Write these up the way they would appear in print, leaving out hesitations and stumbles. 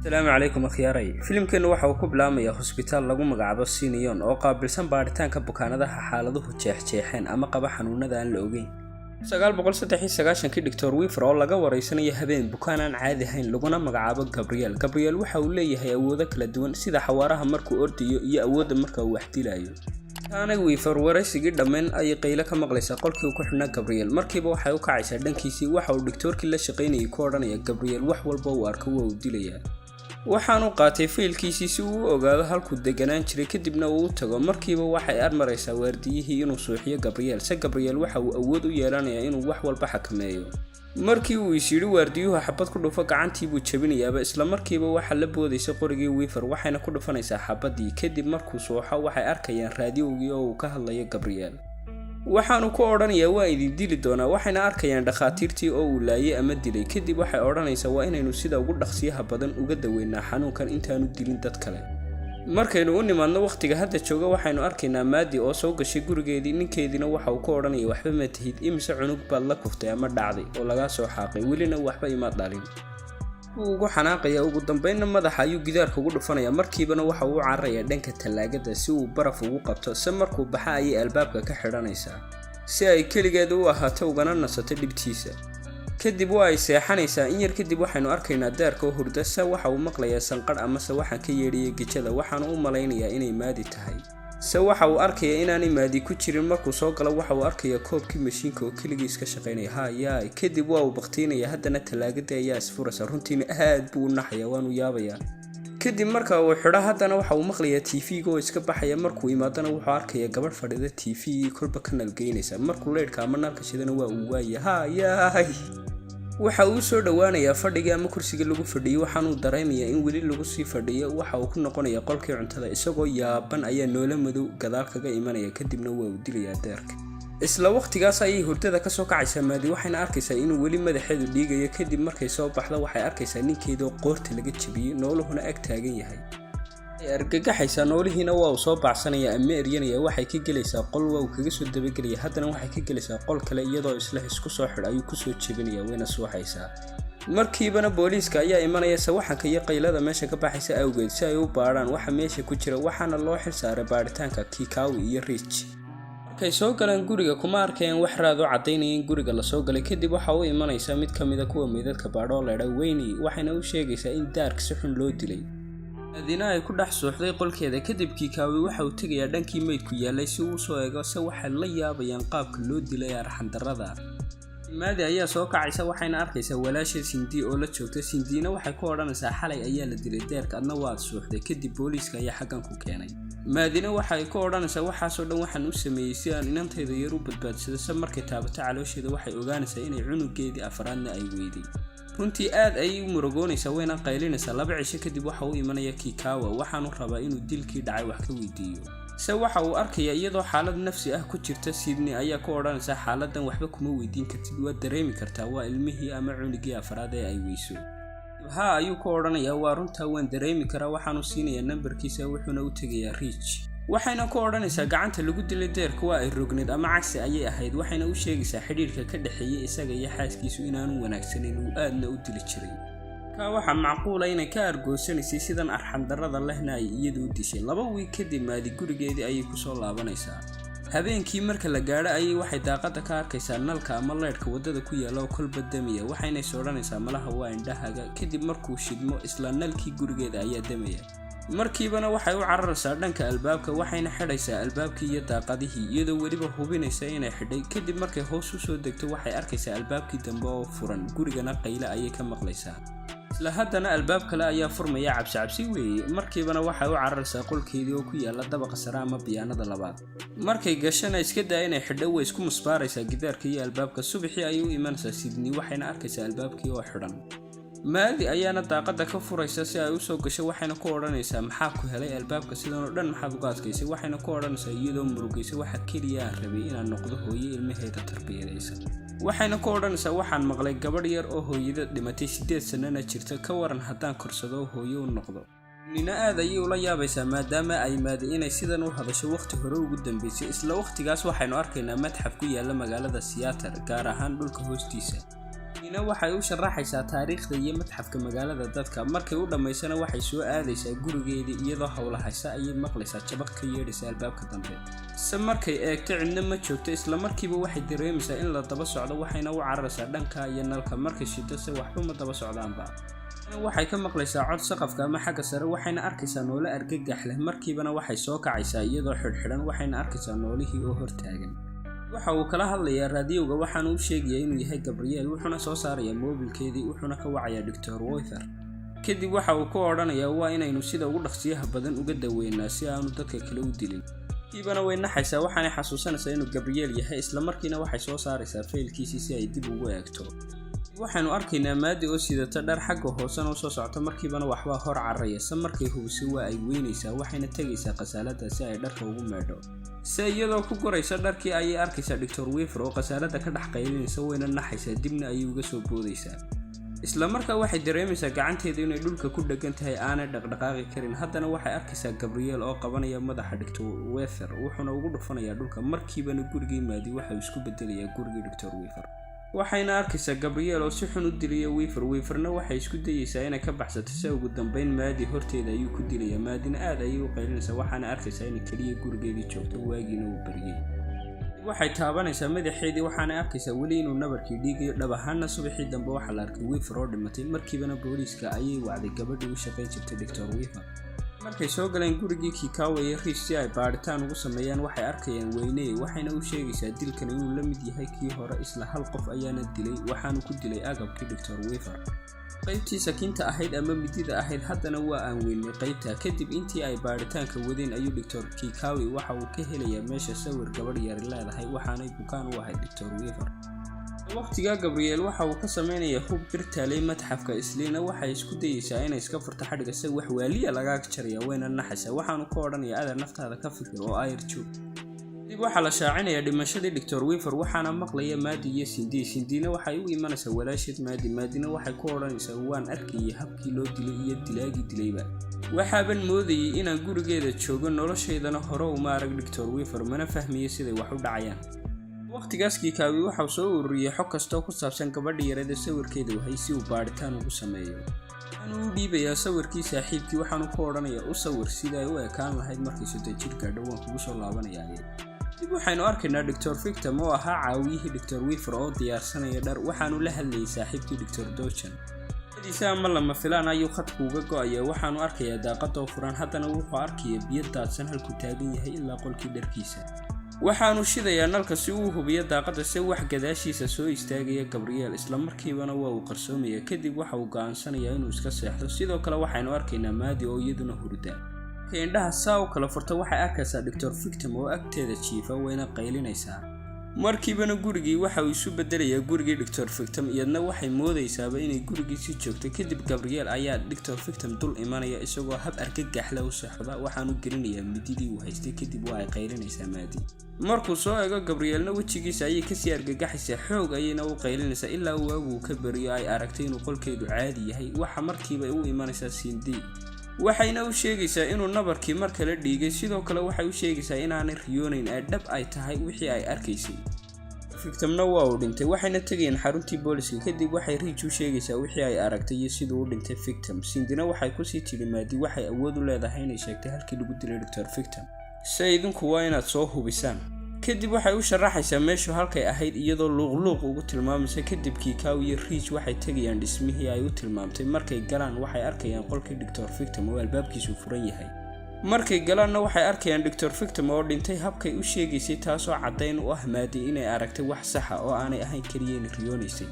السلام عليكم أخياري. فيلمكن waxa uu ku bilaabmaya hospital lagu magacaabo Sinion oo qaabilsan baaritaanka bukaanadaha xaaladuhu jeexjeexeen ama qaba xanuunada aan la ogeyn. 993 Dr. Weaver oo laga wareysanayo habeen bukaan aan caadi ahayn laguna magacaabo Gabriel. Gabriel waxa uu leeyahay awoodo kala duwan sida xawaaraha markuu ordayo iyo awoodda marka uu wax dilayo. Ana Weaver wareysigii dhammaan ay qaylo ka maqlaysaa qolkii uu ku xidhnaa Gabriel. Markiiba waxay u kacaysaa dhankiisii waxa uu doctorkii la shaqeynayay ku oranaya Gabriel wax walba uu arko waa uu dilayaa. waxaanu qaatay fiilkiisii si uu ogaado halku deganaan jiray kadibna uu tago markiiba waxay armaraysaa waardiyihii inuu suuxiyo Gabriel. Gabriel waxa uu awood u yeelanayaa inuu wax walba xakameeyo. markii uu isiri waardiyuhu xabad ku dhufo gacantii buu jabinayaa isla markiiba waxa la boodaysa qorigii Weaver waxayna ku dhufanaysaa xabadii kadib markuu suuxo waxay arkayaan raadiyowgii oo uu ka hadlayo Gabriel. waxaanu ku oranayaa waa idin dili doonaa waxayna arkayaan dhaqaatiirtii oo uu laayay ama dilay kadib waxay oranaysaa waa inaynu sida ugu dhaqsiyaha badan uga daweynaa xanuunkan intaanu dilin dad kale. markaynu u nimaadno waqtiga hadda jooga waxaynu arkaynaa Maddie oo soo gashay gurigeedii ninkeedina waxa uu ku oranayaa waxba ma tihid imise cunug baad la kuftay ama dhacday oo laga soo xaaqay welina waxba ima dhalin. ugu xanaaqaya ugu dambeynna madaxa ayuu gidaarka ugu dhufanaya markiibana waxa uu cararaya dhanka talaagada si uu baraf ugu qabto se markuu baxa ayay albaabka ka xidhanaysaa si ay kaligeed u ahaato ugana nasato dhibtiisa. kadib waa ay seexanaysaa in yar kadib waxaynu arkaynaa daarka oo hurda se waxa uu maqlayaa sanqadh ama se waxaan ka yeedhiyay gijada waxaanu u malaynayaa inay Maddie tahay. se waxa uu arkayaa inaanay Maddie ku jirin markuu soo galo waxa uu arkayaa koobkii mashiinka oo kaligiis ka shaqeynaya hayaay kadib waa uu baqtiinaya haddana talaagada ayaa isfuraysa runtiina aad buu u naxayaa waanu yaabayaa. kadib marka uu xidho haddana waxa uu maqlayaa TV-ga oo iska baxaya markuu imaadana wuxuu arkayaa gabadh fadhida TV kolba kanal geynaysa markuu leedhka ama nalka shidana waa uu waayay hayaay. waxa uu soo dhawaanayaa fadhiga ama kursiga lagu fadhiyo waxaanu dareemayaa in weli lagu sii fadhiyo waxa uu ku noqonayaa qolkii cuntada isagoo yaaban ayaa noola madow gadaal kaga imanaya kadibna waa uu dilayaa deerka. isla waqtigaas ayay hurdada ka soo kacaysaa Maddie waxayna arkaysaa inuu weli madaxeedu dhiigayo kadib markay soo baxdo waxay arkaysaa ninkeedoo qoorta laga jabiyay nooluhuna ag taagan yahay. argagaxaysaa noolihiina waa uu soo baxsanaya ama eryanaya waxay ka gelaysaa qol waa uu kaga soo dabagelaya haddana waxay ka gelaysaa qol kale iyadoo isla isku soo xidh ayuu ku soo jebinaya wayna suuxaysaa. markiibana booliiska ayaa imanaya sawaxanka iyo qaylada meesha ka baxaysa awgeed si ay u baaraan waxa meesha ku jira waxaana loo xil saaray baaritaanka Kikawi iyo Rich. markay soo galaan guriga kuma arkayaan wax raad oo cadaynaya in guriga la soo galay kadib waxa uu imanaysaa mid ka mid ah kuwa meedadka baadho leedha Wayne waxayna u sheegaysaa in daarka si xun loo dilay. Maddie ay ku dhex suuxday qolkeeda kadib Kikawi waxa uu tagayaa dhankii meydku yaalay si uu soo eego se waxa la yaabayaan qaabka loo dilay arxan darrada. Maddie ayaa soo kacaysa waxayna arkaysaa walaasha Cindy oo la joogta Cindyna waxay ku oranaysaa xalay ayaa la dilay deerka adna waad suuxday kadib booliiska ayaa xaggan ku keenay. Maddie waxay ku oranaysaa waxaasoo dhan waxaan u sameeyay si aan inanteeda yar u badbaadsado se markay taabato caloosheeda waxay ogaanaysaa inay cunugeedii afraadna ay weyday. runtii aad ayay u murugoonaysaa wayna qaylinaysaa laba cisho kadib waxa uu imanaya Kikawa waxaanu rabaa inuu dilkii dhacay wax ka weydiiyo. se waxa uu arkayaa iyadoo xaalad nafsi ah ku jirta Sydney ayaa ku oranaysaa xaaladan waxba kuma weydiin kartid waa dareemi kartaa waa ilmihii ama cunugii afraad ee ay weyso. ayuu ku oranayaa waa runtaa waan dareemi karaa waxaanu siinayaa nambarkiisa wuxuuna u tagayaa Rich. waxayna ku oranaysaa gacanta lagu dilay deerka waa ay rogneed ama cagsi ayay ahayd waxayna u sheegaysaa xiriirka ka dhaxeeyay isaga iyo xaaskiisu inaanu wanaagsaneyn uu aadna u dili jiray. waxa macquul ah inay ka argoosanaysay sidan arxan darrada lehna ay iyadu u dishay. 2 wiig kadib Maddie gurigeedii ayay ku soo laabanaysaa. habeenkii marka la gaadho ayay waxay daaqada ka arkaysaa nalka ama leedhka wadada ku yaala oo kolba damaya waxayna sooranaysaa malaha waa indhahaga kadib markuu shidmo isla nalkii gurigeeda ayaa damaya. markiibana waxay u cararaysaa dhanka albaabka waxayna xidhaysaa albaabkii iyo daaqadihii iyadoo weliba hubinaysa inay xidhay kadib markay hoos u soo degto waxay arkaysaa albaabkii dambe oo furan gurigana qaylo ayay ka maqlaysaa. isla haddana albaab kale ayaa furmaya cabsi weeye markiibana waxay u cararaysaa qolkeedii oo ku yaala dabaqa sare ama biyaanada labaad. markay gashana iska daa inay xidho way isku musbaaraysaa gidaarka iyo albaabka subaxii ayay u imanaysaa Sydney waxayna arkaysaa albaabkii oo xidhan. Maddie ayaana daaqada ka furaysa si ay u soo gasho waxayna ku oranaysaa maxaa ku helay albaabka sidan oo dhan maxaad uga adkaysay waxayna ku oranaysaa iyadoo murugaysa waxa kaliya aan rabay inaan noqdo hooyo ilmaheeda tarbiyadaysa. waxayna ku oranaysaa waxaan maqlay gabadh yar oo hooyada dhimatay 8 sanana jirta ka waran haddaan korsado hooyo u noqdo. nina aad ayay ula yaabaysaa maadaama ay Maddie inay sidan u hadasho waqti hore ugu dambeysay. isla waqtigaas waxaynu arkaynaa madxaf ku yaala magaalada Seattle gaar ahaan dhulka hoostiisa. ina waxay u sharaxaysaa taariikhda iyo madxafka magaalada dadka markay u dhameysana waxay soo aadaysaa gurigeedii iyadoo hawla haysa ayay maqlaysaa jabaq ka yeedhaysa albaabka dambe se markay eegto cidna ma joogto isla markiiba waxay dareemaysaa in la daba socdo waxayna u cararaysaa dhanka iyo nalka markay shido se waxba ma daba socdaanba waxay ka maqlaysaa cod saqafka ama xagga sare waxayna arkaysaa noole argagax leh markiibana waxay soo kacaysaa iyadoo xidhxidhan waxayna arkaysaa noolihii oo hortaagan waxa uu kala hadlayaa raadiyowga waxaana u sheegayaa inuu yahay Gabriel wuxuuna soo saarayaa moobilkeedii wuxuuna ka wacayaa Dr. Weaver kadib waxa uu ku oranayaa waa inaynu sida ugu dhaqsiyaha badan uga daweynaa si aanu dadka kale u dilin kiibana way naxaysaa waxaana xasuusanaysaa inuu Gabriel yahay isla markiina waxay soo saaraysaa faylkiisii si ay dib ugu eegto waxaanu arkaynaa maadi oo sidata dhar xagga hoosena u soo socota markiibana waxba hor carraysa markay hubisay waa ay weynaysaa waxayna tagaysaa qasaalada si ay dharka ugu meedho se iyadoo ku goraysa dharkii ayay arkaysaa Dr. Weaver oo qasaalada ka dhex qaylinaysa wayna naxaysaa dibna ayay uga soo boodaysaa isla markaa waxay dareemaysaa gacanteeda inay dhulka ku dhagan tahay aanay dhaqdhaqaaqi karin haddana waxay arkaysaa Gabriel oo qabanaya madaxa Dr. Weaver wuxuuna ugu dhufanayaa dhulka markiibana gurigii maadi waxa uu isku bedelayaa gurigii Dr. Weaver waxayna arkaysaa Gabriel oo si xun u dilaya Weaverna waxay isku dayaysaa inay ka baxsato si ugu dambeyn maadi horteeda ayuu ku dilayaa maadina aad ayay u qaylinaysaa waxaana arkaysaa in kaliya gurigeedii joogto waagiina uu bariyay waxay taabanaysaa madaxeedii waxaana arkaysaa weli inuu nabarkii dhiigayo dhab ahaanna subaxii dambe waxaa la arkay Weaver oo dhimatay markiibana booliiska ayay wacday gabadhii u shaqayn jirtay Dr. Weaver markay soo galeen gurigii Kikawa iyo Rich si ay baaritaan ugu sameeyaan waxay arkayaan Weyney waxayna u sheegaysaa dilkan inuu la mid yahay kii hore isla hal qof ayaana dilay waxaanu ku dilay agabkii Dr. Weaver qaybtii sakiinta ahayd ama midida ahayd haddana waa aan weynay qaybta kadib intii ay baaritaanka wadeen ayuu Dr. Kikawa waxa uu ka helayaa meesha sawir gabadh yar leedahay waxaanay bukaan u ahayd Dr. Weaver waqtiga Gabriel waxa uu ka sameeyay hub birtaalay madxafka isliina waxay isku dayaysaa inay iska furto xadhiga si wax waaliya laga jariyo wayna naxaysaa waxaanu ku oranayaa aad naftaada ka fikir oo ayr joog dib waxa la shaacinayaa dhimashadii Dr. Weaver waxaana maqlaya Maadi iyo Cindy waxay u imanaysaa walaasheed Maadina waxay ku oranaysaa waan arkay habkii loo dilay iyo dilaagii dilayba waxaaban moodayay inaan gurigeeda joogo nolosheedana hore uma arag Dr. Weaver mana fahmiyo sida wax u dhacayaan waqtigaas Kikawa waxa soo ururiyay xog kasta oo ku saabsan gabadha yareed sawirkeeda waxay si uu baaritaan ugu sameeyo uu dhiibayaa sawirkii saaxiibkii waxaanu ku oranayaa u sawir sida ay u ekaan lahayd markii soo jirka dhawaan kugu soo laabanayay dib waxaynu arkaynaa Dr. Victor oo ahaa caawiyihii Dr. Weaver oo diyaarsanaya dhar waxaanu la hadlayay saaxiibkii Dr. Dochen hadiisa ma lama filaan ayuu khadku uga go'aya waxaanu arkayaa daaqad oo furan haddana wuxuu arkayaa biyo daadsan halku taagan yahay ilaa qolkii dharkiisa waxaanu shidayaa nalka si uu hubiyo daaqada si wax gadaashiisa soo istaagaya Gabriel isla markiibana waa uu qarsoomaya kadib waxa uu go'aansanayaa inuu iska seexdo sidoo kale waxaynu arkaynaa Maadi oo iyaduna hurda indhaha saa kala furta waxay arkaysaa Dr. Victor oo agteeda jiifa wayna qaylinaysaa markiibana gurigii waxa uu isu bedelayaa gurigii Dr. Victor iyadna waxay moodaysaaba inay gurigii si joogto kadib Gabriel ayaa Dr. Victor dul imanaya isagoo hab argagax leh u saxda waxaanu gelinayaa mididii uu haystay kadib waa ay qaylinaysaa Maadi markuu soo eego Gabrielna wajigiisa ayay ka sii argagaxaysaa xoog ayayna u qaylinaysaa ilaa uu ka bariyo ay aragtay inuu qolkeedu caadi yahay waxa markiiba u imanaysaa Cindy waxayna u sheegaysaa inuu nabarkii mar kale dhiigay sidoo kale waxay u sheegaysaa inaanay riyoonayn ay dhab ay tahay wixii ay arkaysay Victorna waa uu dhintay waxayna tagayeen xaruntii booliska kadib waxay Rich u sheegaysaa wixii ay aragtay iyo sidoo uu dhintay Victor Cindyna waxay ku sii tiri Maadi waxay awood u leedahay inay sheegtay halkii lagu dilay Dr. Victor sayidinku waa inaad soo hubisaan kadib waxay u sharaxaysaa meesha halkay ahayd iyadoo luuq ugu tilmaamaysa kadib Kikawa iyo Rich waxay tagayaan dhismihii ay u tilmaamtay markay galaan waxay arkayaan qolkii Dr. Victor oo albaabkiisu furan yahay markay galaanna waxay arkayaan Dr. Victor oo dhintay habkay u sheegaysay taasoo cadeyn u ah Maadi inay aragtay wax sax ah oo aanay ahayn kaliya in riyoonaysay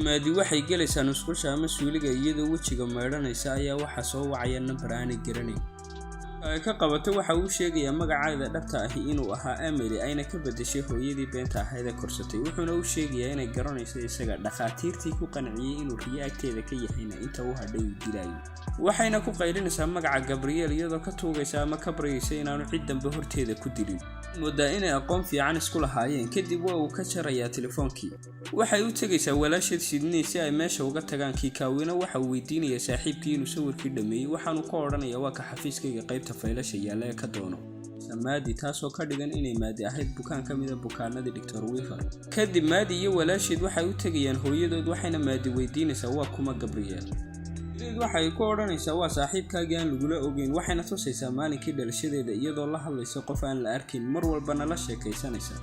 Maadi waxay galaysaa nusqusha ama suuliga iyadoo wajiga meedhanaysa ayaa waxa soo wacaya nambar aanay garanayn ay ka qabato waxa uu sheegayaa magaceeda dhabta ah inuu ahaa Emily ayna ka bedeshay hooyadii beenta ahayd ee korsatay wuxuuna u sheegayaa inay garanayso isaga dhaqaatiirtii ku qanciyay inuu riyaagteeda ka yahayna inta uu hadhay uu dilayo waxayna ku qaylinaysaa magaca Gabriel iyadoo ka tuugaysa ama ka baryaysa inaanu cid dambe horteeda ku dilin moodaa inay aqoon fiican isku lahaayeen kadib waa uu ka jarayaa telefoonkii waxay u tagaysaa walaasheed Sydney si ay meesha uga tagaan Kikawina waxa uu weydiinayaa saaxiibkii inuu sawirkii dhameeyay waxaanu ka oranayaa waa ka xafiiskayga qaybta faylasha yaala ka doono sheegaysaa Maddie taasoo ka dhigan inay Maddie ahayd bukaan ka mid ah bukaanadii Dr. Weaver. Kadib Maddie iyo walaasheed waxay u tagayaan hooyadood waxayna Maddie weydiinaysaa waa kuma Gabriel. waxay ku odhanaysaa waa saaxiibkaagii aan lagula ogeyn waxayna tusaysaa maalinkii dhalashadeeda iyadoo la hadlaysa qof aan la arkin mar walbana la sheekaysanaysa.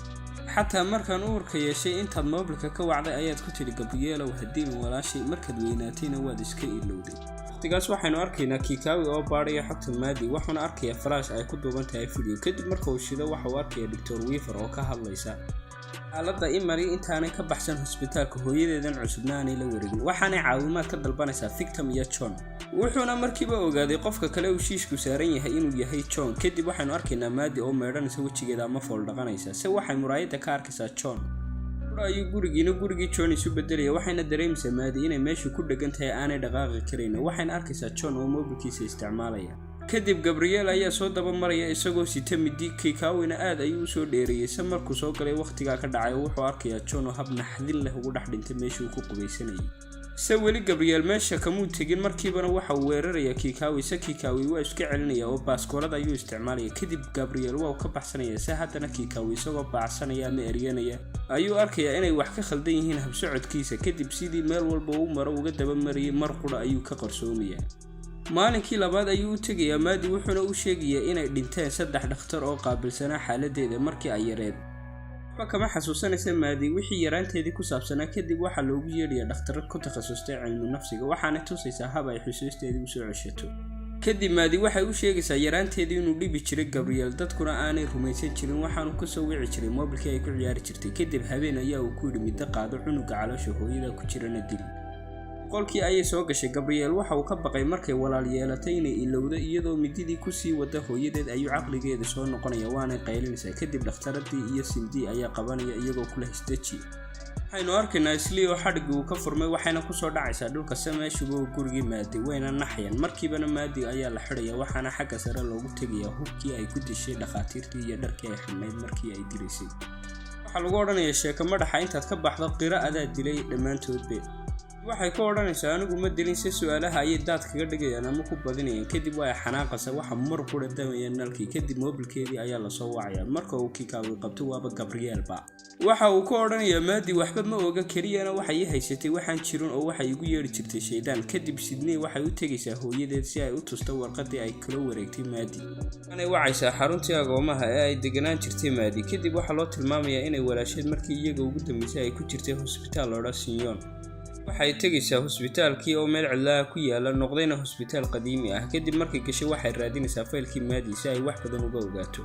xataa markaan uurka yeeshay intaad moobilka ka wacday ayaad ku tiri Gabriel haddii walaashay markaad weynaatayna waad iska ilowday. waqtigaas waxaynu arkaynaa Kikawi oo baadhaya xogta Maddie waxaana arkayaa flash ay ku duuban tahay video. kadib marka uu shido waxa uu arkayaa Dr. Weaver oo ka hadlaysa xaaladda Emily intaanay ka baxsan hospitaalka hooyadeedan cusubna aanay la wareegin waxaanay caawimaad ka dalbanaysaa Victim iyo John. wuxuuna markiiba ogaaday qofka kale uu shiishku saaran yahay inuu yahay John. kadib waxaynu arkaynaa Maddie oo meedhanaysa wejigeeda ama fool dhaqanaysa si waxay muraayada ka arkaysaa John. ayuu gurigii John isu bedelaya waxayna dareemaysaa Maddie inay meesha ku dhagan tahay aanay dhaqaaqi kareyn waxayna arkaysaa John oo moobilkiisa isticmaalaya. kadib Gabriel ayaa soo daba maraya isagoo sita midi. Kikawina aad ayuu soo dheereeyay markuu soo galay waqtiga ka dhacay wuxuu arkayaa John oo hab naxdin leh ugu dhex dhintay meeshii uu ku qubaysanayay. weli Gabriel meesha kamuu tegin markiibana waxa uu weerarayaa Kikawi. Kikawi waa iska celinaya oo baaskoolada ayuu isticmaalaya. kadib Gabriel waa ka baxsanaya haddana Kikawi isagoo baacsanaya ama eryanaya ayuu arkayaa inay wax ka khaldan yihiin habsocodkiisa. kadib sidii meel walba uu maro uga daba mariyay mar qura ayuu ka qarsoomayaa. maalinkii labaad ayuu u tagayaa Maddie wuxuuna u sheegayaa inay dhinteen 3 dhakhtar oo qaabilsanaa xaaladeeda markii ay yareed. kama xasuusanaysa Maddie wixii yaraanteedii ku saabsanaa. kadib waxaa loogu yeedhayaa dhakhtar ku takhasustay cilmi nafsiga waxaana tusaysaa hab ay xusuusteedii u soo ceshato. kadib Maddie waxay u sheegaysaa yaraanteedii inuu dhibi jiray Gabriel dadkuna aanay rumaysan jirin waxaanu ku soo wici jiray moobilkii ay ku ciyaari jirtay. kadib habeen ayaa uu ku yidhi midda qaado cunuga caloosha hooyada ku jirana dil. qolkii ayay soo gashay. Gabriel waxa uu ka baqay markay walaal yeelatay inay ilowdo iyadoo mididii ku sii wada hooyadeed ayuu caqligeeda soo noqonaya waana qaylinaysaa. kadib dhakhtaradii iyo Cindy ayaa qabanaya iyagoo kula histaji. waxaynu arkaynaa Isli oo xadhigii uu ka furmay waxayna ku soo dhacaysaa dhulka sameeshuba gurigii Maddie wayna naxayaan. markiibana Maddie ayaa la xidhaya waxaana xagga sare loogu tegayaa hubkii ay ku dishay dhakhaatiirtii iyo dharkii ay xidhnayd markii ay dilaysay. waxaa lagu odhanayaa sheeko madaxa intaad ka baxdo qira adaa dilay dhammaantoodba. waxay ku odhanaysaa anigu ma dilin si su'aalaha ayay daad kaga dhigayaan ama ku badinayaan. kadib waa xanaaqaysa waxa mar qura damayaan nalkii. kadib moobilkeedii ayaa la soo wacaya marka uu Kikawi qabto waaba Gabriel ba. waxa uu ku odhanayaa Maddie waxba ma oga keliyana waxay haysatay waxaan jirin oo waxay igu yeeri jirtay shaydaan. kadib Sydney waxay u tagaysaa hooyadeed si ay u tusto warqadii ay kala wareegtay Maddie. waxay wacaysaa xaruntii agoomaha ee ay deganaan jirtay Maddie. kadib waxaa loo tilmaamayaa inay walaasheed markii iyaga ugu dambeysay ay ku jirtay hospitaal looda Sinyon. waxay tagaysaa hospitaalkii oo meel cidla ku yaala noqdayna hospitaal qadiimi ah. kadib markay gashay waxay raadinaysaa faylkii Maddie si ay wax badan uga ogaato.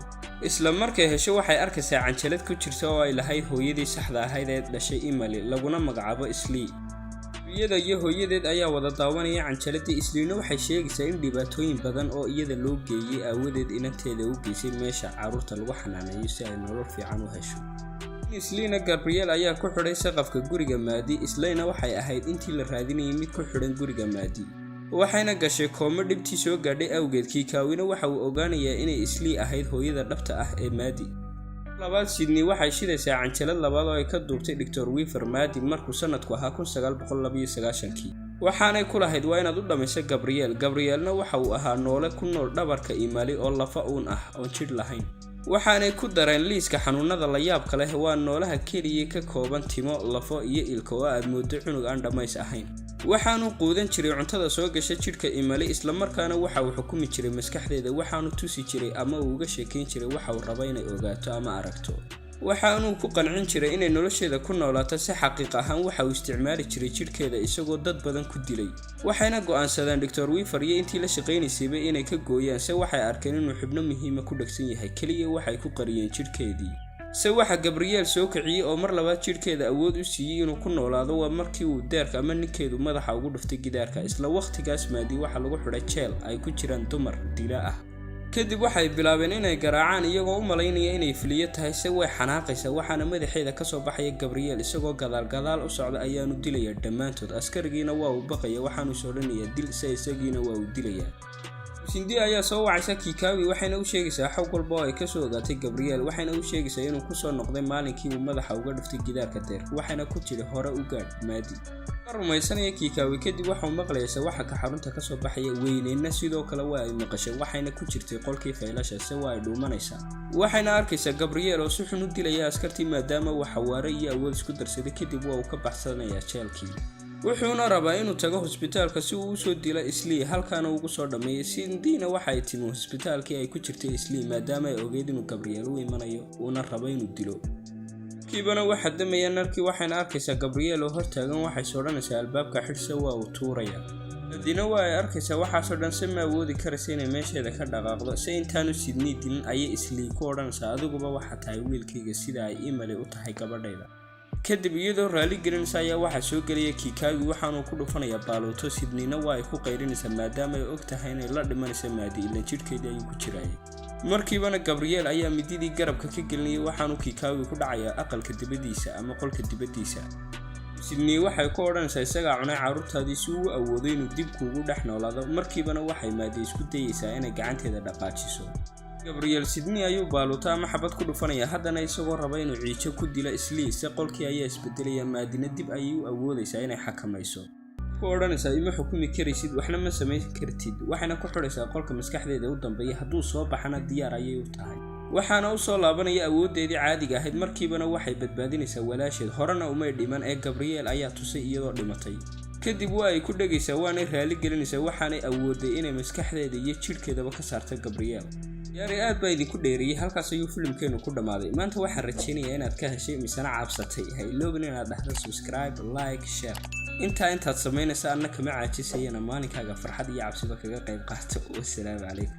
isla markay hesho waxay arkaysaa canjalad ku jirta oo ay lahayd hooyadii saxda ahayd ee dhashay Emily laguna magacaabo Isli. iyada iyo hooyadeed ayaa wada daawanaya canjaladii. Isliina waxay sheegaysaa in dhibaatooyin badan oo iyada loo geeyay aawadeed inanteeda u geysay meesha carruurta lagu xanaaneeyo si ay nolol fiican u hesho. Islina Gabriel ayaa ku xidhay saqafka guriga Maddie. Islina waxay ahayd intii la raadinayay mid ku xidhan guriga Maddie. waxayna gashay koomo dhibtii soo gaadhay awgeed. Kikawina waxa uu ogaanayaa inay Isli ahayd hooyada dhabta ah ee Maddie. labaad Sydney waxay shidaysaa canjalad labaad oo ay ka duubtay Dr. Weaver Maddie markuu sanadku ahaa 1992. waxaanay ku lahayd waa inaad u dhamayso Gabriel. Gabrielna waxa uu ahaa noole ku nool dhabarka Emily oo lafa uun ah oo jidh lahayn. waxaanay ku dareen liiska xanuunada la yaabka leh waa noolaha keliya ka kooban timo, lafo iyo ilko oo aad moodo cunug aan dhamays ahayn. waxaanu quudan jiray cuntada soo gasha jidhka Emily isla markaana waxa uu xukumi jiray maskaxdeeda. waxaanu tusi jiray ama uu uga sheekeyn jiray waxa uu rabo inay ogaato ama aragto. waxaanu ku qancin jiray inay nolosheeda ku noolaato si xaqiiq ahaan. waxa uu isticmaali jiray jidhkeeda isagoo dad badan ku dilay. waxayna go'aansadeen Dr. Weaver iyo intii la shaqaynaysayba inay ka gooyaan se waxay arkeen inuu xubno muhiima ku dhagsan yahay kaliya waxay ku qariyeen jidhkeedii. waxa Gabriel soo kiciyay oo mar labaad jidhkeeda awood u siiyay inuu ku noolaado waa markii uu deerka ama ninkeedu madaxa ugu dhuftay gidaarka. isla waqtigaas Maddie waxa lagu xidhay jeel ay ku jiraan dumar dila ah. kadib waxay bilaabeen inay garaacaan iyagoo u malaynaya inay filiyo tahay se way xanaaqaysaa. waxaana madaxeeda ka soo baxaya Gabriel isagoo gadaal u socda ayaanu dilaya dhammaantood. askarigiina waa uu baqaya waxaanu soo dhanaya dil se isagiina waa uu dilaya. Cindy ayaa soo wacaysa Kikawi waxayna u sheegaysaa xog walba oo ay ka soo ogaatay Gabriel waxayna u sheegaysaa inuu ku soo noqday maalinkii uu madaxa uga dhuftay gidaarka deerka waxayna ku jiri hore u gaadh Maadi. Rumaysanaya Kikawi kadib waxa uu maqlayay waxa ka xarunta ka soo baxaya weynayna sidoo kale waa ay maqashay waxayna ku jirtay qolkii faylasha si waa ay dhuumanaysaa. Waxayna arkaysaa Gabriel oo si xun u dilaya askartii maadaama uu xawaare iyo awood isku darsaday kadib waa uu ka baxsanayaa jeelkii. wuxuuna rabaa inuu tago hospitaalka si uu u soo dilo Isli halkaana ugu soo dhameeyay Cindyna waxa ay timi hospitaalkii ay ku jirtay Isli maadaama ay ogeyd inuu Gabriel u imanayo una rabo inuu dilo. kiibana waxa damaya narkii waxayna arkaysaa Gabriel oo hortaagan waxay soo dhanaysaa albaabka xirsa waa uu tuuraya. Dina waa ay arkaysaa waxa soo dhan si ma awoodi karaysa inay meesheeda ka dhaqaaqdo si intaanu Sydney dilin ayay Isli ku odhanaysaa adiguba waxa tahay wiilkayga sida ay Emily u tahay gabadhayda. kadib iyadoo raali gelinaysa ayaa waxa soo galaya Kikawi waxaanu ku dhufanayaa baaluuto Sydneyna waa ay ku qayrinaysaa maadaama ay og tahay inay la dhimanayso Maadi ila jidhkeedii ayuu ku jiray. markiibana Gabriel ayaa mididii garabka ka gelinayay waxaanu Kikawi ku dhacayaa aqalka dibadiisa ama qolka dibadiisa. Sydney waxay ku odhanaysaa isaga cunay carruurtaadii si uu awoodo inuu dib kuugu dhex noolaado markiibana waxay Maadi isku dayaysaa inay gacanteeda dhaqaajiso. Gabriel Sydney ayuu baaluuta ama xabad ku dhufanaya haddana isagoo raba inuu ciijo ku dilo Isli si qolkii ayaa isbedelaya Maadina dib ayay u awoodaysaa inay xakamayso. ku odhanaysaa ima xukumi karaysid waxna ma samayn kartid waxayna ku xidhaysaa qolka maskaxdeeda u dambeeya hadduu soo baxana diyaar ayay u tahay. waxaana u soo laabanaya awoodeedii caadiga ahayd markiibana waxay badbaadinaysaa walaasheed horena umay dhiman ee Gabriel ayaa tusay iyadoo dhimatay. kadib waa ay ku dhagaysaa waana raali gelinaysaa waxaanay awooday inay maskaxdeeda iyo jidhkeedaba ka saarto Gabriel. yaari aad baa idinku dheeriyay halkaas ayuu filimkeenu ku dhamaaday maanta waxaan rajaynayaa inaad ka heshay misana cabsatay ha iloobin inaad dhahdo subscribe like share intaad samaynaysa annaka ma caajisayna maalinkaaga farxad iyo cabsiba kaga qayb qaato. wassalaamu calaykum.